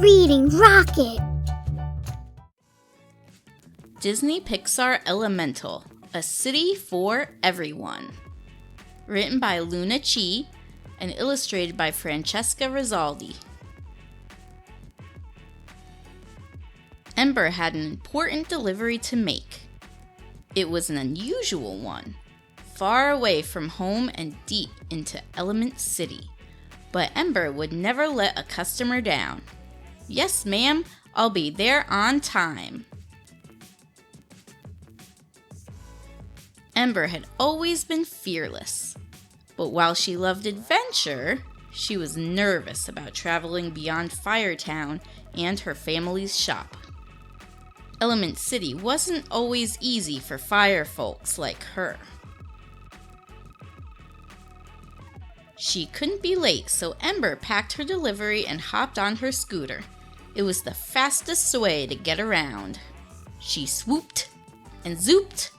Reading Rocket. Disney Pixar Elemental, A City for Everyone. Written by Luna Chi and illustrated by Francesca Rizaldi. Ember had an important delivery to make. It was an unusual one, far away from home and deep into Element City. But Ember would never let a customer down. "Yes, ma'am, I'll be there on time." Ember had always been fearless, but while she loved adventure, she was nervous about traveling beyond Firetown and her family's shop. Element City wasn't always easy for fire folks like her. She couldn't be late, so Ember packed her delivery and hopped on her scooter. It was the fastest way to get around. She swooped and zooped.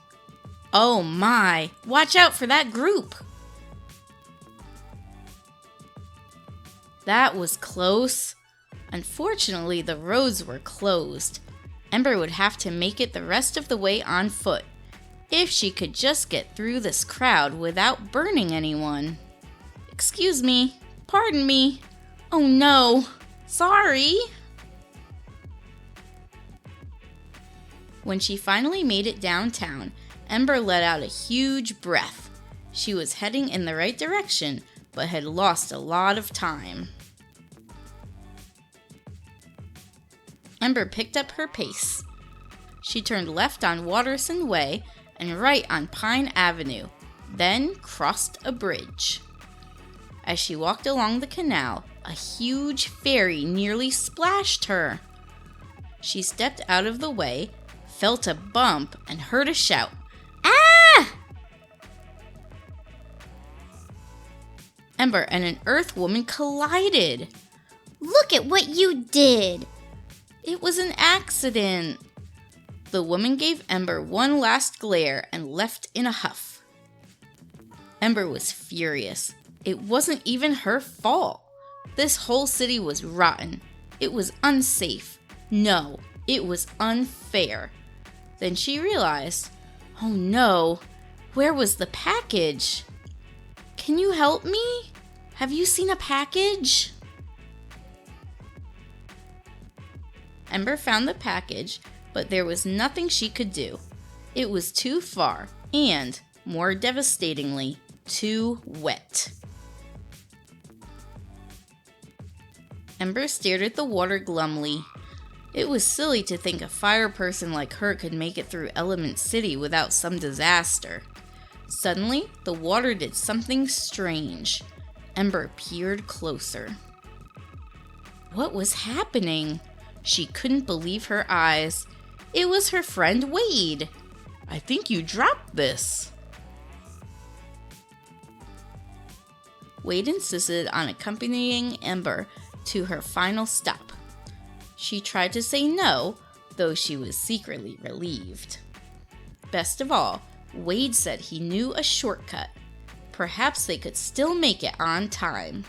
Oh my, watch out for that group! That was close. Unfortunately, the roads were closed. Ember would have to make it the rest of the way on foot, if she could just get through this crowd without burning anyone. "Excuse me, pardon me. Oh no, sorry." When she finally made it downtown, Ember let out a huge breath. She was heading in the right direction, but had lost a lot of time. Ember picked up her pace. She turned left on Watterson Way and right on Pine Avenue, then crossed a bridge. As she walked along the canal, a huge ferry nearly splashed her. She stepped out of the way, felt a bump, and heard a shout. "Ah!" Ember and an Earth woman collided. Look at what you did! It was an accident. The woman gave Ember one last glare and left in a huff. Ember was furious. It wasn't even her fault. This whole city was rotten. It was unsafe. No, it was unfair. Then she realized, oh no, where was the package? "Can you help me? Have you seen a package?" Ember found the package, but there was nothing she could do. It was too far and, more devastatingly, too wet. Ember stared at the water glumly. It was silly to think a fire person like her could make it through Element City without some disaster. Suddenly, the water did something strange. Ember peered closer. What was happening? She couldn't believe her eyes. It was her friend Wade. "I think you dropped this." Wade insisted on accompanying Ember to her final stop. She tried to say no, though she was secretly relieved. Best of all, Wade said he knew a shortcut. Perhaps they could still make it on time.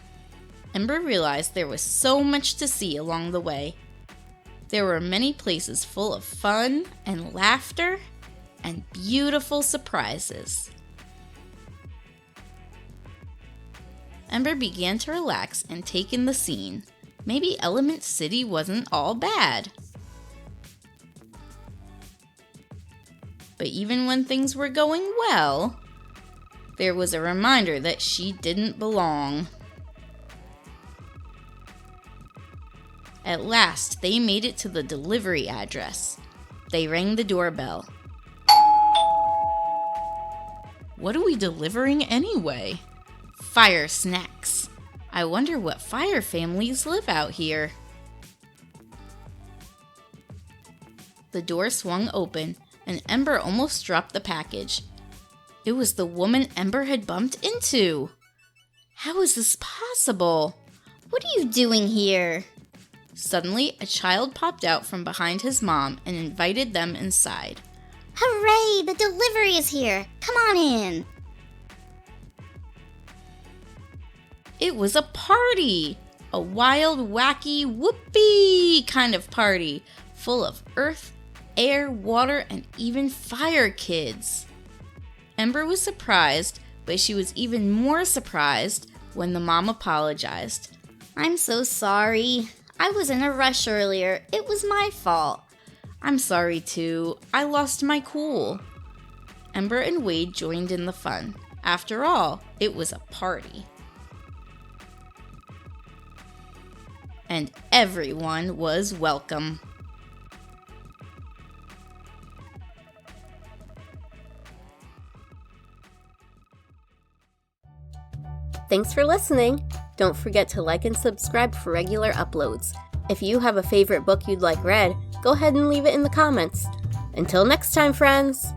Ember realized there was so much to see along the way. There were many places full of fun and laughter and beautiful surprises. Ember began to relax and take in the scene. Maybe Element City wasn't all bad. But even when things were going well, there was a reminder that she didn't belong. At last, they made it to the delivery address. They rang the doorbell. "What are we delivering anyway?" "Fire snacks. I wonder what fire families live out here." The door swung open, and Ember almost dropped the package. It was the woman Ember had bumped into. How is this possible? What are you doing here? Suddenly, a child popped out from behind his mom and invited them inside. Hooray! The delivery is here! Come on in! It was a party! A wild, wacky, whoopee kind of party, full of earth, air, water, and even fire kids. Ember was surprised, but she was even more surprised when the mom apologized. I'm so sorry. I was in a rush earlier. It was my fault. I'm sorry too. I lost my cool. Ember and Wade joined in the fun. After all, it was a party. And everyone was welcome. Thanks for listening. Don't forget to like and subscribe for regular uploads. If you have a favorite book you'd like read, go ahead and leave it in the comments. Until next time, friends!